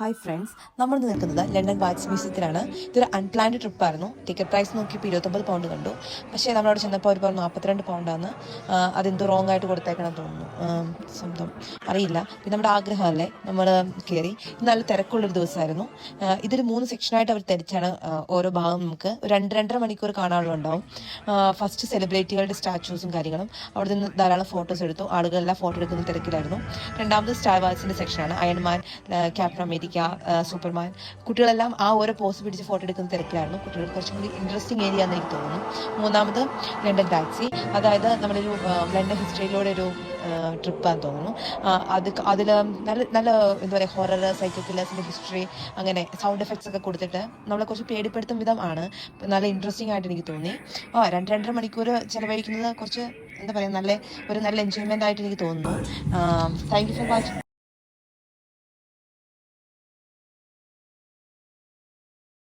Hi friends, നമ്മൾ നിൽക്കുന്നത് London vats മ്യൂസിയത്തിലാണ്. ഇതൊരു അൺപ്ലാൻഡ് ട്രിപ്പായിരുന്നു. ടിക്കറ്റ് പ്രൈസ് നോക്കിയപ്പോൾ 29 പൗണ്ട് കണ്ടു. പക്ഷേ നമ്മളവിടെ ചെന്നപ്പോൾ അവർ പറഞ്ഞു 42 പൗണ്ടാണ്. അതെന്തോ റോങ് ആയിട്ട് കൊടുത്തേക്കണം തോന്നുന്നു, സ്വന്തം അറിയില്ല. പിന്നെ നമ്മുടെ ആഗ്രഹമല്ലേ, നമ്മൾ കയറി. നല്ല തിരക്കുള്ളൊരു ദിവസമായിരുന്നു. ഇതൊരു 3 സെക്ഷനായിട്ട് അവർ തിരിച്ചാണ് ഓരോ ഭാഗം നമുക്ക് ഒരു 2-2.5 മണിക്കൂർ കാണാനുള്ളതുണ്ടാവും. ഫസ്റ്റ് സെലിബ്രിറ്റികളുടെ സ്റ്റാച്യൂസും കാര്യങ്ങളും. അവിടെ നിന്ന് ധാരാളം ഫോട്ടോസ് എടുത്തു. ആളുകളെല്ലാം ഫോട്ടോ എടുക്കുന്ന തിരക്കിലായിരുന്നു. രണ്ടാമത് സ്റ്റാർ വാർസിൻ്റെ സെക്ഷനാണ്. Iron Man, captain America, Superman. കുട്ടികളെല്ലാം ആ ഓരോ പോസ് പിടിച്ച് ഫോട്ടോ എടുക്കുന്ന തിരക്കിലായിരുന്നു. കുട്ടികൾ കുറച്ചും കൂടി ഇൻട്രസ്റ്റിംഗ് ഏരിയ എന്ന് എനിക്ക് തോന്നുന്നു. മൂന്നാമത് ലണ്ടൻ ടാക്സി, അതായത് നമ്മളൊരു ലണ്ടൻ ഹിസ്റ്ററിയിലൂടെ ഒരു ട്രിപ്പാന്ന് തോന്നുന്നു. അതിൽ നല്ല നല്ല എന്താ പറയുക, ഹൊറർ, സൈക്കോ കില്ലേഴ്സിൻ്റെ ഹിസ്റ്ററി, അങ്ങനെ സൗണ്ട് എഫക്ട്സ് ഒക്കെ കൊടുത്തിട്ട് നമ്മളെ കുറച്ച് പേടിപ്പെടുത്തും വിധം ആണ്. നല്ല ഇൻട്രസ്റ്റിംഗ് ആയിട്ട് എനിക്ക് തോന്നി. 2-2.5 മണിക്കൂർ ചിലവഴിക്കുന്നത് കുറച്ച് എന്താ പറയുക, നല്ല എൻജോയ്മെൻ്റ് ആയിട്ട് എനിക്ക് തോന്നുന്നു. Thank you for watching.